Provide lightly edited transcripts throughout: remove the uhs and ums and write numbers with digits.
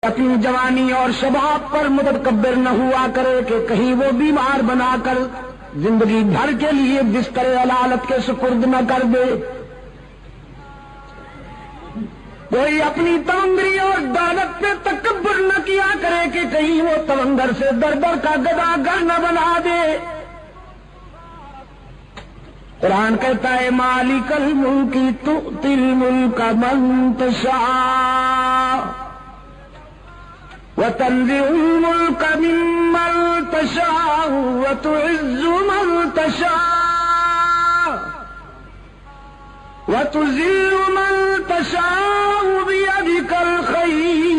اپنی جوانی اور شباب پر متکبر نہ ہوا کرے کہ کہیں وہ بیمار بنا کر زندگی بھر کے لیے بستر علالت کے سپرد نہ کر دے۔ کوئی اپنی تونگری اور دولت پہ تکبر نہ کیا کرے کہ کہیں وہ تونگر سے در در کا گدا گر نہ بنا دے۔ قرآن کہتا ہے مالک الملک تؤتی الملک من تشاء وتنزع الملك ممن تشاء وتعز من تشاء وتذل من تشاء بيدك الخير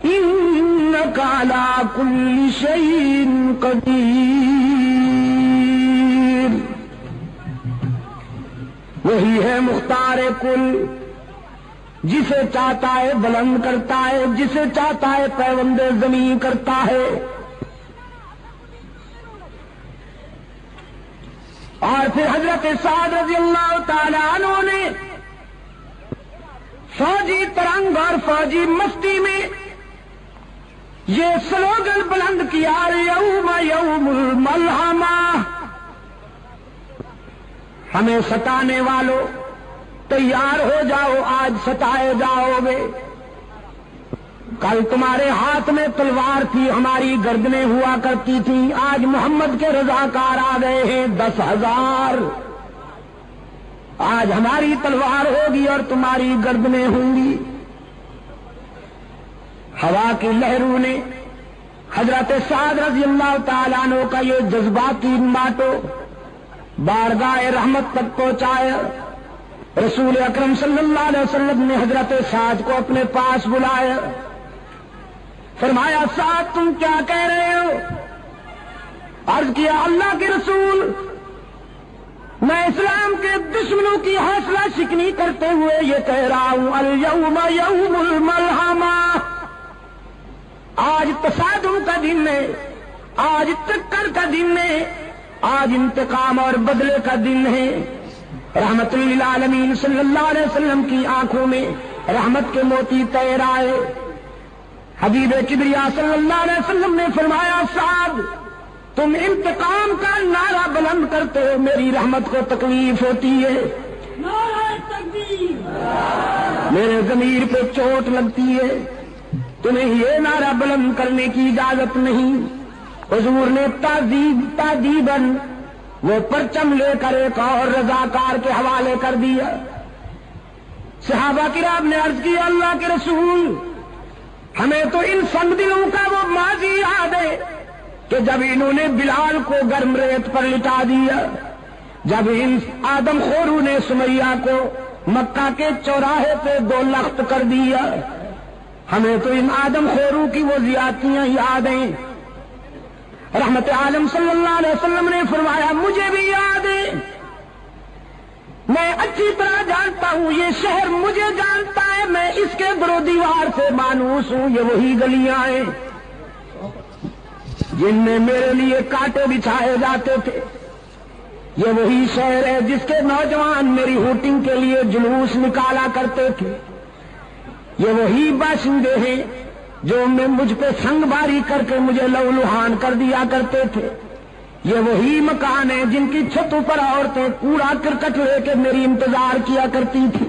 إنك على كل شيء قدير۔ وہی ہے مختار کل، جسے چاہتا ہے بلند کرتا ہے، جسے چاہتا ہے پیوند زمین کرتا ہے۔ اور پھر حضرت سعد رضی اللہ تعالی عنہ نے فوجی ترنگ اور فوجی مستی میں یہ سلوگن بلند کیا، یوم یوم الملحمہ، ہمیں ستانے والوں تیار ہو جاؤ، آج ستائے جاؤ گے۔ کل تمہارے ہاتھ میں تلوار تھی، ہماری گردنیں ہوا کرتی تھیں، آج محمد کے رضاکار آ گئے ہیں 10,000۔ آج ہماری تلوار ہوگی اور تمہاری گردنیں ہوں گی۔ ہوا کی لہروں نے حضرت سعد رضی اللہ تعالیٰ عنہ کا یہ جذباتی ماٹو بارگاہ رحمت تک پہنچایا۔ رسول اکرم صلی اللہ علیہ وسلم نے حضرت سعد کو اپنے پاس بلایا، فرمایا سعد تم کیا کہہ رہے ہو؟ عرض کیا اللہ کے رسول، میں اسلام کے دشمنوں کی حوصلہ شکنی کرتے ہوئے یہ کہہ رہا ہوں الیوم یوم الملحمہ، آج تصادم کا دن ہے، آج ٹکر کا دن ہے، آج انتقام اور بدلے کا دن ہے۔ رحمت للعالمین صلی اللہ علیہ وسلم کی آنکھوں میں رحمت کے موتی تیر آئے۔ حبیب کبریا صلی اللہ علیہ وسلم نے فرمایا سعد تم انتقام کا نعرہ بلند کرتے ہو، میری رحمت کو تکلیف ہوتی ہے، نعرہ تکبیر، میرے ضمیر پہ چوٹ لگتی ہے، تمہیں یہ نعرہ بلند کرنے کی اجازت نہیں۔ حضور نے تعذیباً وہ پرچم لے کر ایک اور رضاکار کے حوالے کر دیا۔ صحابہ کرام نے عرض کیا اللہ کے رسول، ہمیں تو ان سنگ دلوں کا وہ ماضی یاد ہے کہ جب انہوں نے بلال کو گرم ریت پر لٹا دیا، جب ان آدم خورو نے سمیہ کو مکہ کے چوراہے پہ 2 لخت کر دیا، ہمیں تو ان آدم خورو کی وہ زیادتیاں یاد ہیں۔ رحمت عالم صلی اللہ علیہ وسلم نے فرمایا مجھے بھی یاد ہے، میں اچھی طرح جانتا ہوں، یہ شہر مجھے جانتا ہے، میں اس کے در و دیوار سے مانوس ہوں، یہ وہی گلیاں ہیں جن میں میرے لیے کانٹے بچھائے جاتے تھے، یہ وہی شہر ہے جس کے نوجوان میری ہوٹنگ کے لیے جلوس نکالا کرتے تھے، یہ وہی باشندے ہیں جو میں مجھ پہ سنگ باری کر کے مجھے لہولہان کر دیا کرتے تھے، یہ وہی مکان ہیں جن کی چھتوں پر عورتیں کوڑا کرکٹ لے کے میری انتظار کیا کرتی تھی۔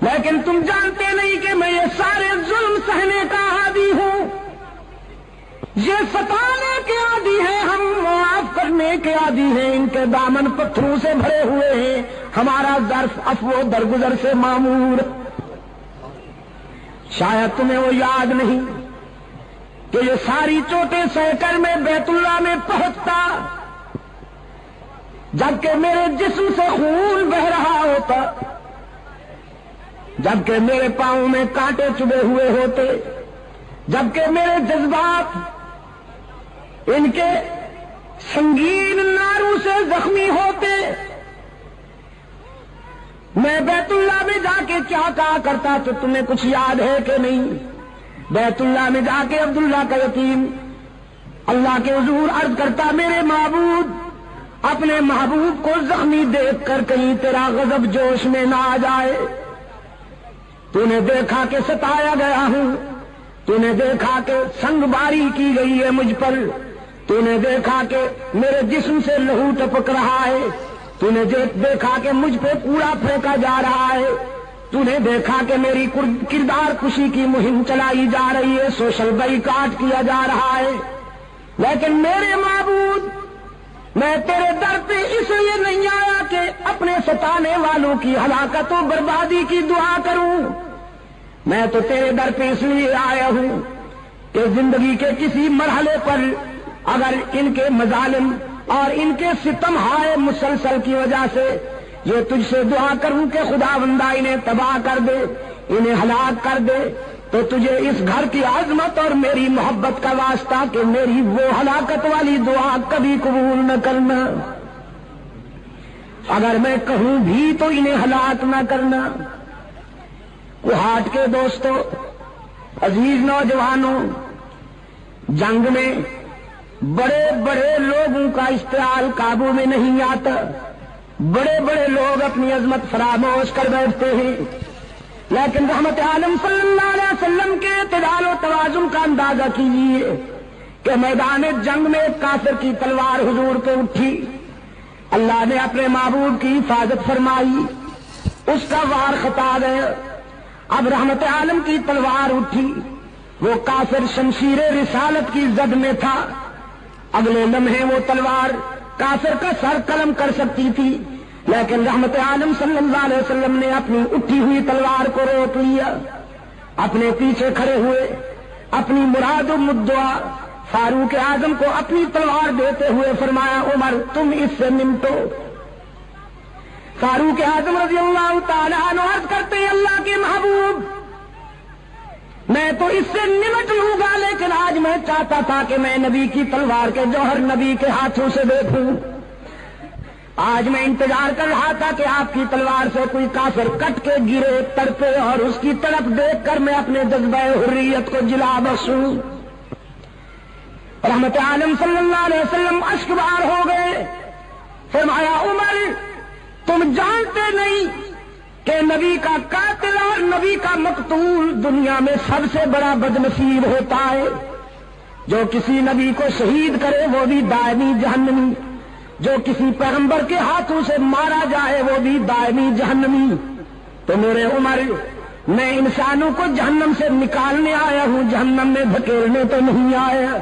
لیکن تم جانتے نہیں کہ میں یہ سارے ظلم سہنے کا عادی ہوں، یہ ستانے کے عادی ہیں، ہم معاف کرنے کے عادی ہیں، ان کے دامن پتھروں سے بھرے ہوئے ہیں، ہمارا ظرف عفو درگزر سے معمور۔ شاید تمہیں وہ یاد نہیں کہ یہ ساری چوٹیں سہ کر میں بیت اللہ میں پہنچتا جبکہ میرے جسم سے خون بہ رہا ہوتا، جبکہ میرے پاؤں میں کانٹے چبھے ہوئے ہوتے، جبکہ میرے جذبات ان کے سنگین ناروں سے زخمی ہوتے، میں بیت اللہ میں جا کے کیا کہا کرتا تو تمہیں کچھ یاد ہے کہ نہیں؟ بیت اللہ میں جا کے عبداللہ کا یتیم اللہ کے حضور عرض کرتا میرے معبود، اپنے محبوب کو زخمی دیکھ کر کہیں تیرا غضب جوش میں نہ آ جائے۔ تو نے دیکھا کہ ستایا گیا ہوں، تو نے دیکھا کہ سنگ باری کی گئی ہے مجھ پر، تو نے دیکھا کہ میرے جسم سے لہو ٹپک رہا ہے، تو نے دیکھا کہ مجھ پہ کوڑا پھینکا جا رہا ہے، تو نے دیکھا کہ میری کردار کشی کی مہم چلائی جا رہی ہے، سوشل بائیکاٹ کیا جا رہا ہے، لیکن میرے معبود میں تیرے در پہ اس لیے نہیں آیا کہ اپنے ستانے والوں کی ہلاکت و بربادی کی دعا کروں، میں تو تیرے در پہ اس لیے آیا ہوں کہ زندگی کے کسی مرحلے پر اگر ان کے مظالم اور ان کے ستم ہائے مسلسل کی وجہ سے یہ تجھ سے دعا کروں کہ خدا بندہ انہیں تباہ کر دے، انہیں ہلاک کر دے، تو تجھے اس گھر کی عظمت اور میری محبت کا واسطہ کہ میری وہ ہلاکت والی دعا کبھی قبول نہ کرنا، اگر میں کہوں بھی تو انہیں ہلاک نہ کرنا۔ کوہاٹ کے دوستوں، عزیز نوجوانوں، جنگ میں بڑے بڑے لوگوں کا اشتعال قابو میں نہیں آتا، بڑے بڑے لوگ اپنی عظمت فراموش کر بیٹھتے ہیں، لیکن رحمت عالم صلی اللہ علیہ وسلم کے اعتدال و توازن کا اندازہ کیجیے کہ میدان جنگ میں ایک کافر کی تلوار حضور پہ اٹھی، اللہ نے اپنے معبود کی حفاظت فرمائی، اس کا وار خطا گیا، اب رحمت عالم کی تلوار اٹھی، وہ کافر شمشیر رسالت کی زد میں تھا، اگلے لمحے وہ تلوار کافر کا سر قلم کر سکتی تھی، لیکن رحمت عالم صلی اللہ علیہ وسلم نے اپنی اٹھی ہوئی تلوار کو روک لیا، اپنے پیچھے کھڑے ہوئے اپنی مراد و مدعا فاروق اعظم کو اپنی تلوار دیتے ہوئے فرمایا، عمر تم اس سے نمٹو۔ فاروق اعظم رضی اللہ تعالیٰ عنہ عرض کرتے ہیں، اللہ کے محبوب میں تو اس سے نمٹ لوں گا، لیکن آج میں چاہتا تھا کہ میں نبی کی تلوار کے جوہر نبی کے ہاتھوں سے دیکھوں، آج میں انتظار کر رہا تھا کہ آپ کی تلوار سے کوئی کافر کٹ کے گرے تڑپے اور اس کی طرف دیکھ کر میں اپنے جذبہ حریت کو جلا بخشوں۔ رحمت عالم صلی اللہ علیہ وسلم اشک بار ہو گئے، فرمایا، عمر تم جانتے نہیں کہ نبی کا قاتل اور نبی کا مقتول دنیا میں سب سے بڑا بدنصیب ہوتا ہے، جو کسی نبی کو شہید کرے وہ بھی دائمی جہنمی، جو کسی پیغمبر کے ہاتھوں سے مارا جائے وہ بھی دائمی جہنمی۔ تو میرے عمر میں انسانوں کو جہنم سے نکالنے آیا ہوں، جہنم میں دھکیلنے تو نہیں آیا۔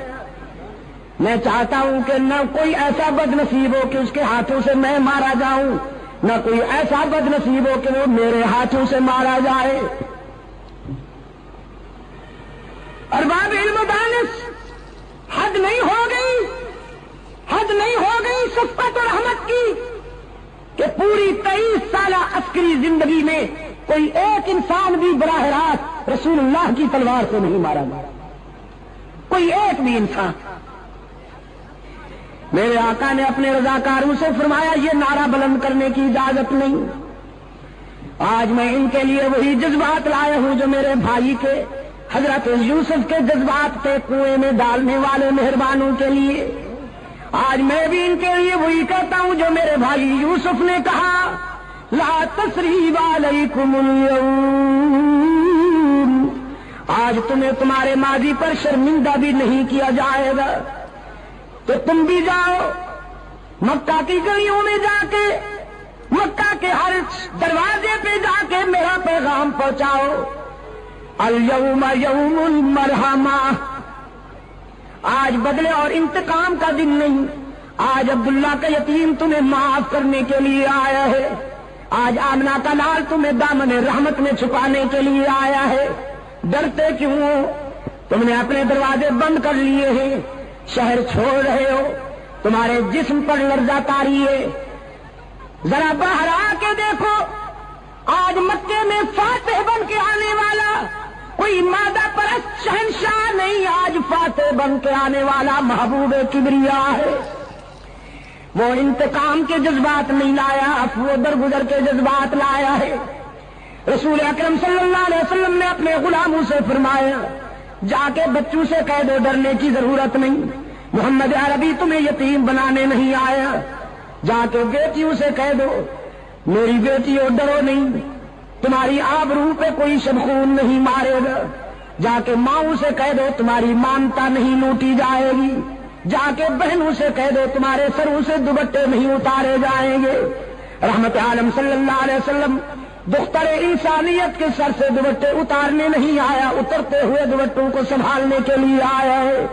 میں چاہتا ہوں کہ نہ کوئی ایسا بدنصیب ہو کہ اس کے ہاتھوں سے میں مارا جاؤں، نہ کوئی ایسا بدنصیب ہو کہ وہ میرے ہاتھوں سے مارا جائے۔ ارباب علم و دانش، حد نہیں ہو گئی، حد نہیں ہو گئی شفقت و رحمت کی کہ پوری 23 سالہ عسکری زندگی میں کوئی ایک انسان بھی براہ راست رسول اللہ کی تلوار سے نہیں مارا گیا، کوئی ایک بھی انسان۔ میرے آقا نے اپنے رضاکاروں سے فرمایا، یہ نعرہ بلند کرنے کی اجازت نہیں، آج میں ان کے لیے وہی جذبات لایا ہوں جو میرے بھائی کے حضرت یوسف کے جذبات تھے کنویں میں ڈالنے والے مہربانوں کے لیے، آج میں بھی ان کے لیے وہی کہتا ہوں جو میرے بھائی یوسف نے کہا، لا تثریب علیکم اليوم، آج تمہیں تمہارے ماضی پر شرمندہ بھی نہیں کیا جائے گا، تو تم بھی جاؤ مکہ کی گلیوں میں جا کے، مکہ کے ہر دروازے پہ جا کے میرا پیغام پہنچاؤ، اليوم یوم المرحمہ، آج بدلے اور انتقام کا دن نہیں، آج عبداللہ کا یتیم تمہیں معاف کرنے کے لیے آیا ہے، آج آمنہ کا لال تمہیں دامن رحمت میں چھپانے کے لیے آیا ہے، ڈرتے کیوں ہو؟ تم نے اپنے دروازے بند کر لیے ہیں، شہر چھوڑ رہے ہو، تمہارے جسم پر لرزہ طاری ہے، ذرا باہر آ کے دیکھو، آج مکے میں فاتح بن کے آنے والا کوئی مادہ پرست شہنشاہ نہیں، آج فاتح بن کے آنے والا محبوب کبریا ہے۔ وہ انتقام کے جذبات نہیں لایا، وہ درگزر کے جذبات لایا ہے۔ رسول اکرم صلی اللہ علیہ وسلم نے اپنے غلاموں سے فرمایا، جا کے بچوں سے کہہ دو ڈرنے کی ضرورت نہیں، محمد عربی تمہیں یتیم بنانے نہیں آیا، جا کے بیٹیوں سے کہہ دو میری بیٹیوں ڈرو نہیں، تمہاری آبرو پہ کوئی شبخون نہیں مارے گا، جا کے ماؤں سے کہہ دو تمہاری مانتا نہیں لوٹی جائے گی، جا کے بہنوں سے کہہ دو تمہارے سروں سے دوپٹے نہیں اتارے جائیں گے۔ رحمت عالم صلی اللہ علیہ وسلم دختر انسانیت کے سر سے دوپٹے اتارنے نہیں آیا، اترتے ہوئے دوپٹوں کو سنبھالنے کے لیے آیا ہے۔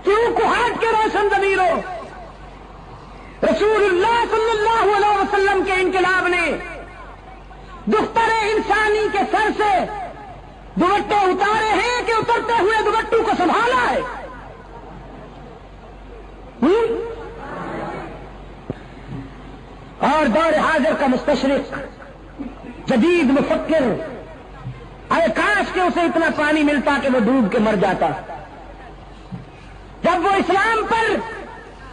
کیوں کوہاٹ کے روشن ضمیروں، رسول اللہ صلی اللہ علیہ وسلم کے انقلاب نے دختر انسانی کے سر سے دوپٹے اتارے ہیں کہ اترتے ہوئے دوپٹوں کو سنبھالا ہے؟ اور دور حاضر کا مستشرق، جدید مفکر، ارے کاش کہ اسے اتنا پانی ملتا کہ وہ ڈوب کے مر جاتا۔ جب وہ اسلام پر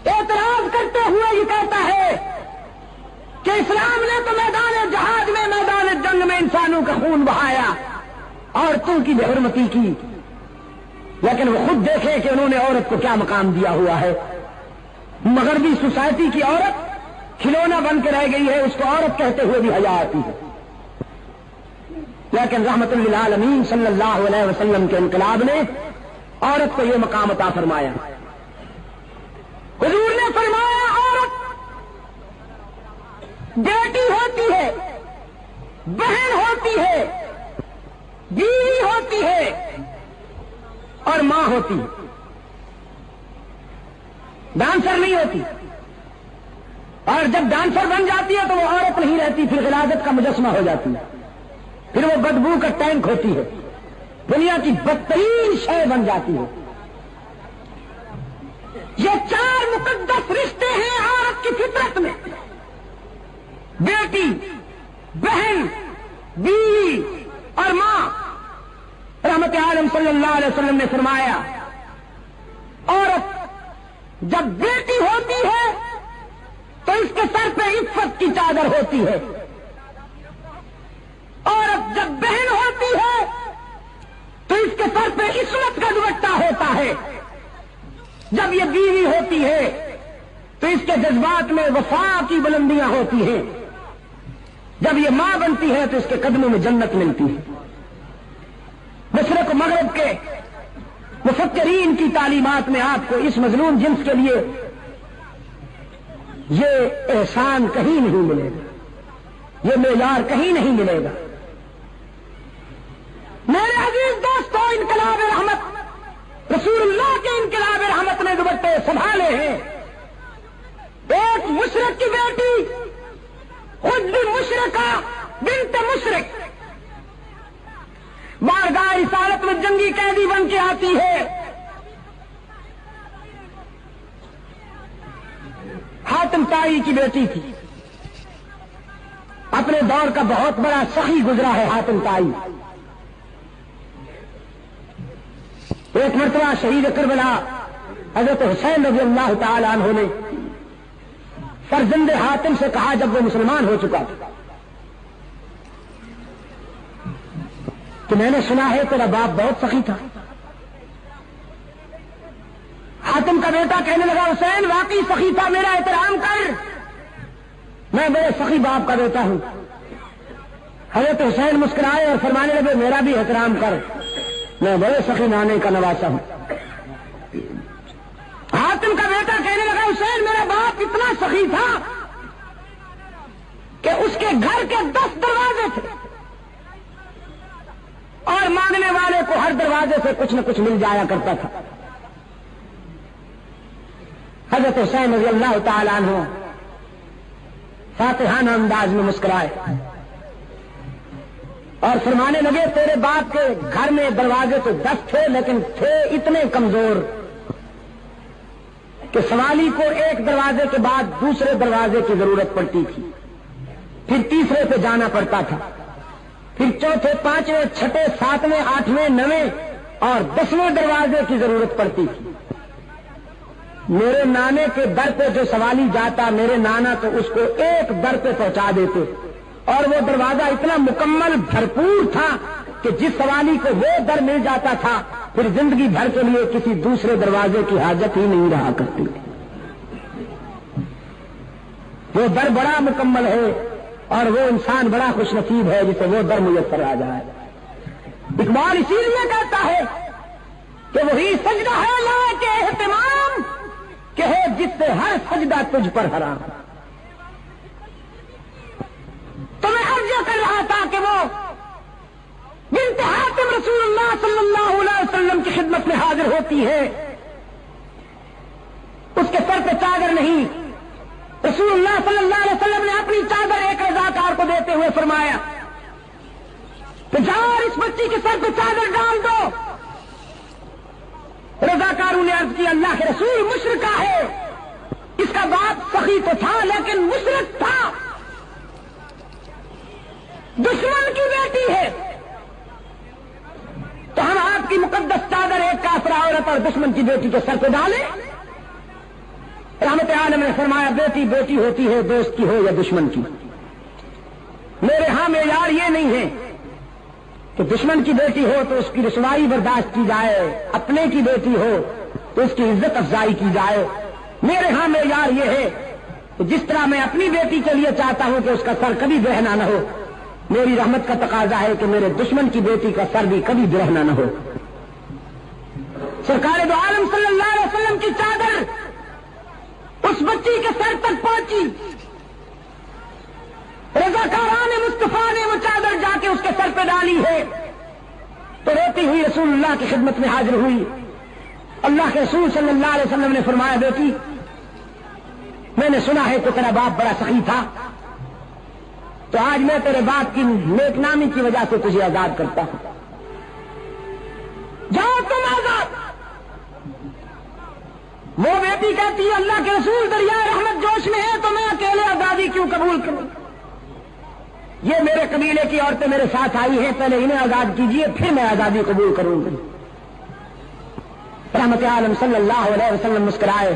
اعتراض کرتے ہوئے یہ کہتا ہے کہ اسلام نے تو میدان جہاد میں، میدان جنگ میں انسانوں کا خون بہایا، عورتوں کی بے حرمتی کی، لیکن وہ خود دیکھے کہ انہوں نے عورت کو کیا مقام دیا ہوا ہے۔ مغربی سوسائٹی کی عورت کھلونا بن کے رہ گئی ہے، اس کو عورت کہتے ہوئے بھی حیا آتی ہے، لیکن رحمت للعالمین صلی اللہ علیہ وسلم کے انقلاب نے عورت کو یہ مقام عطا فرمایا۔ حضور نے فرمایا عورت بیٹی ہوتی ہے، بہن ہوتی ہے، بیوی ہوتی ہے اور ماں ہوتی ہے، ڈانسر نہیں ہوتی۔ اور جب ڈانسر بن جاتی ہے تو وہ عورت نہیں رہتی، پھر غلاظت کا مجسمہ ہو جاتی ہے، پھر وہ بدبو کا ٹینک ہوتی ہے، دنیا کی بدترین شے بن جاتی ہے۔ یہ چار مقدس رشتے ہیں عورت کی فطرت میں، بیٹی، بہن، بیوی اور ماں۔ رحمت عالم صلی اللہ علیہ وسلم نے فرمایا عورت جب بیٹی ہوتی ہے تو اس کے سر پہ عفت کی چادر ہوتی ہے، عورت جب بہن ہوتی ہے تو اس کے سر پہ عصمت کا دوپٹہ ہوتا ہے، جب یہ بیوی ہوتی ہے تو اس کے جذبات میں وفا کی بلندیاں ہوتی ہیں، جب یہ ماں بنتی ہے تو اس کے قدموں میں جنت ملتی ہے۔ مشرق و مغرب کے مفکرین کی تعلیمات میں آپ کو اس مظلوم جنس کے لیے یہ احسان کہیں نہیں ملے گا، یہ معیار کہیں نہیں ملے گا۔ میرے عزیز دوستو، انقلاب رحمت، رسول اللہ کے انقلاب رحمت نے دوپٹے سنبھالے ہیں۔ ایک مشرق کی بیٹی، خود بھی مشرقہ بنت مشرق، بارگاہ رسالت میں جنگی قیدی بن کے آتی ہے۔ حاتم طائی کی بیٹی تھی، اپنے دور کا بہت بڑا سخی گزرا ہے حاتم طائی۔ ایک مرتبہ شہید کربلا حضرت حسین رضی اللہ تعالی عنہ نے فرزند حاتم سے کہا جب وہ مسلمان ہو چکا کہ میں نے سنا ہے تیرا باپ بہت سخی تھا۔ حاتم کا بیٹا کہنے لگا حسین واقعی سخی تھا، میرا احترام کر، میں بڑے سخی باپ کا بیٹا ہوں۔ حضرت حسین مسکرائے اور فرمانے لگے میرا بھی احترام کر، میں بڑے سخی نانے کا نواسا ہوں۔ حاتم کا بیٹا کہنے لگا حسین میرا باپ اتنا سخی تھا کہ اس کے گھر کے 10 دروازے تھے اور مانگنے والے کو ہر دروازے سے کچھ نہ کچھ مل جایا کرتا تھا۔ حضرت حسین رضی اللہ تعالی عنہ فاتحانہ انداز میں مسکرائے اور فرمانے لگے تیرے باپ کے گھر میں دروازے تو 10 تھے، لیکن تھے اتنے کمزور کہ سوالی کو ایک دروازے کے بعد دوسرے دروازے کی ضرورت پڑتی تھی، پھر تیسرے پہ جانا پڑتا تھا، پھر چوتھے، پانچویں، چھٹے، ساتویں، آٹھویں، نویں اور 10ویں دروازے کی ضرورت پڑتی تھی۔ میرے نانے کے در پہ جو سوالی جاتا، میرے نانا تو اس کو ایک در پہ پہنچا دیتے، اور وہ دروازہ اتنا مکمل بھرپور تھا کہ جس سوالی کو وہ در مل جاتا تھا پھر زندگی بھر کے لیے کسی دوسرے دروازے کی حاجت ہی نہیں رہا کرتی۔ وہ در بڑا مکمل ہے اور وہ انسان بڑا خوش نصیب ہے جسے وہ در میسر آ جائے. اقبال اسی لیے کہتا ہے کہ وہی سجدہ ہے لا کے اہتمام کہ ہے جس سے ہر سجدہ تجھ پر حرام. تو میں عرض کر رہا تھا کہ وہ بنت حاتم رسول اللہ صلی اللہ علیہ وسلم کی خدمت میں حاضر ہوتی ہے. اس کے سر پہ چادر نہیں. رسول اللہ صلی اللہ علیہ وسلم نے اپنی چادر ایک رضاکار کو دیتے ہوئے فرمایا کہ جاؤ اس بچی کے سر پہ چادر ڈال دو. رضاکاروں نے عرض کی اللہ کے رسول مشرکہ ہے. اس کا باپ سخی تو تھا لیکن مشرک تھا, دشمن کی بیٹی ہے, تو ہم آپ کی مقدس چادر ایک کافرہ عورت اور دشمن کی بیٹی کے سر پہ ڈالیں. رحمت عالم نے فرمایا بیٹی بیٹی ہوتی ہے, دوست کی ہو یا دشمن کی. میرے ہاں معیار یہ نہیں ہے کہ دشمن کی بیٹی ہو تو اس کی رسوائی برداشت کی جائے, اپنے کی بیٹی ہو تو اس کی عزت افزائی کی جائے. میرے ہاں معیار یہ ہے کہ جس طرح میں اپنی بیٹی کے لیے چاہتا ہوں کہ اس کا سر کبھی برہنا نہ ہو, میری رحمت کا تقاضا ہے کہ میرے دشمن کی بیٹی کا سر بھی کبھی برہنا نہ ہو. سرکار دو عالم صلی اللہ علیہ وسلم کی چادر اس بچی کے سر تک پہنچی. رضاکاران مصطفیٰ نے وہ چادر جا کے اس کے سر پہ ڈالی ہے تو روتی ہوئی رسول اللہ کی خدمت میں حاضر ہوئی. اللہ کے رسول صلی اللہ علیہ وسلم نے فرمایا بیٹی میں نے سنا ہے کہ تیرا باپ بڑا سخی تھا, تو آج میں تیرے باپ کی نیک نامی کی وجہ سے تجھے آزاد کرتا ہوں. جاؤ تم آزاد. وہ بیٹی کہتی ہے اللہ کے رسول دریائے رحمت جوش میں ہے تو میں اکیلے آزادی کیوں قبول کروں؟ یہ میرے قبیلے کی عورتیں میرے ساتھ آئی ہیں, پہلے انہیں آزاد کیجیے پھر میں آزادی قبول کروں گی. رحمت عالم صلی اللہ علیہ وسلم مسکرائے,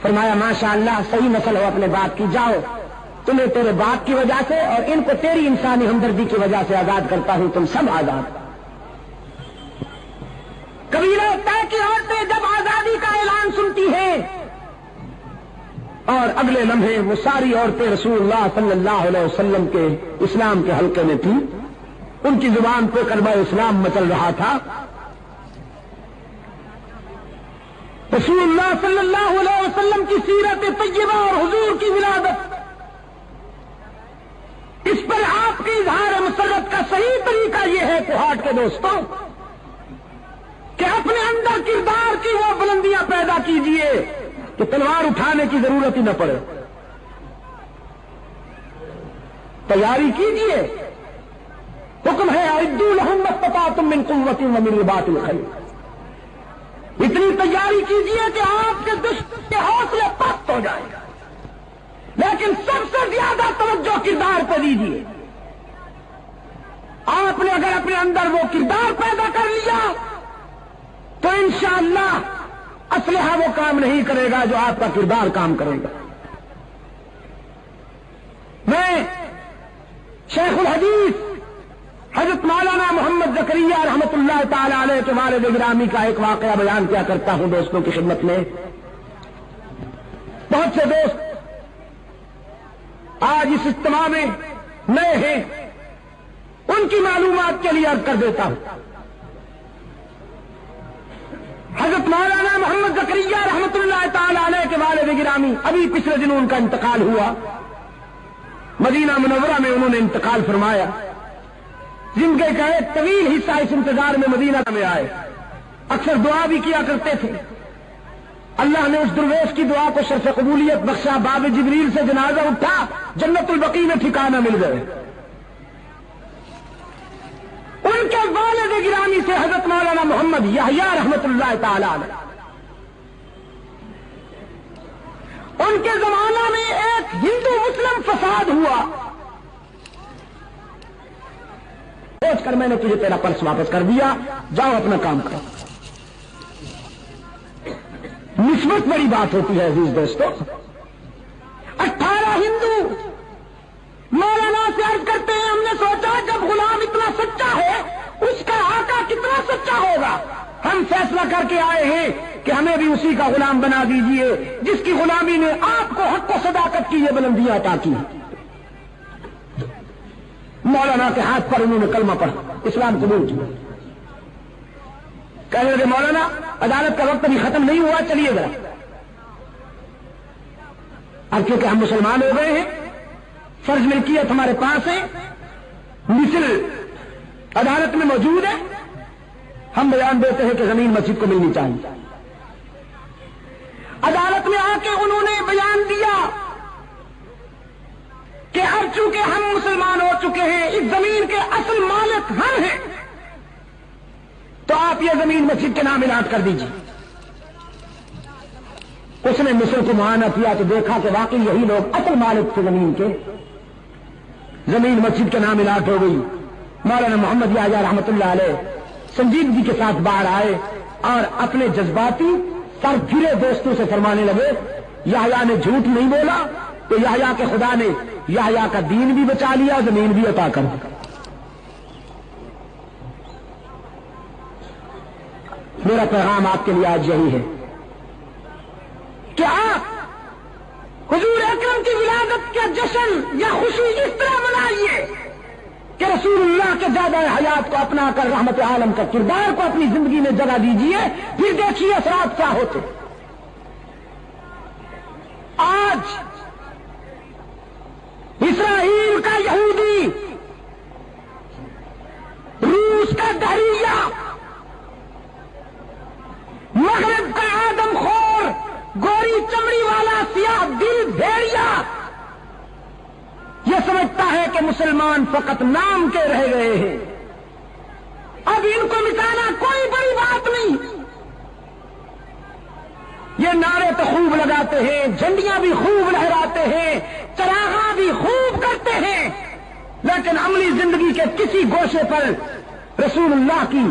فرمایا ماشاء اللہ صحیح نسل ہو اپنے باپ کی, جاؤ تمہیں تیرے باپ کی وجہ سے اور ان کو تیری انسانی ہمدردی کی وجہ سے آزاد کرتا ہوں, تم سب آزاد. قبیلہ طے کی عورتیں جب آزادی کا اعلان سنتی ہیں اور اگلے لمحے وہ ساری عورتیں رسول اللہ صلی اللہ علیہ وسلم کے اسلام کے حلقے میں تھیں, ان کی زبان پہ کلمہ اسلام مچل رہا تھا. رسول اللہ صلی اللہ علیہ وسلم کی سیرت طیبہ اور حضور کی ولادت, اس پر آپ کی اظہار مسرت کا صحیح طریقہ یہ ہے کوہاٹ کے دوستوں کہ اپنے اندر کردار کی وہ بلندیاں پیدا کیجئے کہ تلوار اٹھانے کی ضرورت ہی نہ پڑے. تیاری کیجئے, حکم ہے اعدوا لهم ما استطعتم من قوة ومن رباط الخيل. اتنی تیاری کیجئے کہ آپ کے دشمن کے حوصلے پست ہو جائیں, لیکن سب سے زیادہ توجہ کردار پہ دیجئے. آپ نے اگر اپنے اندر وہ کردار پیدا کر لیا تو انشاءاللہ اسلحہ وہ کام نہیں کرے گا جو آپ کا کردار کام کرے گا. میں شیخ الحدیث حضرت مولانا محمد زکریا رحمت اللہ تعالی علیہ کے والد گرامی کا ایک واقعہ بیان کیا کرتا ہوں دوستوں کی خدمت میں. بہت سے دوست آج اس اجتماع میں نئے ہیں, ان کی معلومات کے لیے عرض کر دیتا ہوں. حضرت مولانا محمد زکریا رحمت اللہ تعالی علیہ کے والد گرامی ابھی پچھلے دنوں ان کا انتقال ہوا. مدینہ منورہ میں انہوں نے انتقال فرمایا. زندگی کا ایک طویل حصہ اس انتظار میں مدینہ میں آئے, اکثر دعا بھی کیا کرتے تھے. اللہ نے اس درویش کی دعا کو شرف قبولیت بخشا, باب جبریل سے جنازہ اٹھا, جنت البقیع میں ٹھکانہ مل گئے. ان کے والد گرامی سے حضرت مولانا محمد یحییٰ رحمت اللہ تعالی علیہ, ان کے زمانہ میں ایک ہندو مسلم فساد ہوا. سوچ کر میں نے تجھے تیرا پرس واپس کر دیا, جاؤ اپنا کام کرو. نسبت بڑی بات ہوتی ہے عزیز دوستو. 18 ہندو مولانا سے عرض کرتے ہیں ہم نے سوچا جب غلام اتنا سچا ہے اس کا آقا کتنا سچا ہوگا, ہم فیصلہ کر کے آئے ہیں کہ ہمیں بھی اسی کا غلام بنا دیجئے جس کی غلامی نے آپ کو حق و صداقت کی یہ بلندیاں عطا کی. مولانا کے ہاتھ پر انہوں نے کلمہ پڑھا، اسلام قبول کیا. کہنے لگے مولانا عدالت کا وقت ابھی ختم نہیں ہوا، چلیے ذرا. اب کیونکہ ہم مسلمان ہو گئے ہیں، فرض ملکیت ہمارے پاس ہے، مثل عدالت میں موجود ہے، ہم بیان دیتے ہیں کہ زمین مسجد کو ملنی چاہیے. عدالت میں آ کے انہوں نے بیان دیا کہ اب چونکہ ہم مسلمان ہو چکے ہیں، اس زمین کے اصل مالک ہم ہیں، تو آپ یہ زمین مسجد کے نام اعلان کر دیجیے. اس نے مصر کو معائنہ کیا تو دیکھا کہ واقعی یہی لوگ اصل مالک تھے زمین کے. زمین مسجد کے نام اعلان ہو گئی. مولانا محمد یحییٰ رحمۃ اللہ علیہ سنجیدگی کے ساتھ باہر آئے اور اپنے جذباتی سر پھرے دوستوں سے فرمانے لگے یحییٰ نے جھوٹ نہیں بولا تو یحییٰ کے خدا نے یحییٰ کا دین بھی بچا لیا، زمین بھی عطا کر دی. میرا پیغام آپ کے لیے آج یہی ہے کہ آپ حضور اکرم کی ولادت کا جشن یا خوشی اس طرح منائیے کہ رسول اللہ کے زیادہ حیات کو اپنا کر رحمت عالم کا کردار کو اپنی زندگی میں جگہ دیجیے، پھر دیکھیے اثرات کیا ہوتے. آج اسرائیل کا یہودی، روس کا دہریہ، مغرب کا آدم خور، گوری چمڑی والا سیاہ دل بھیڑیا یہ سمجھتا ہے کہ مسلمان فقط نام کے رہ گئے ہیں، اب ان کو مٹانا کوئی بڑی بات نہیں. یہ نعرے تو خوب لگاتے ہیں، جھنڈیاں بھی خوب لہراتے ہیں، چراغاں بھی خوب کرتے ہیں، لیکن عملی زندگی کے کسی گوشے پر رسول اللہ کی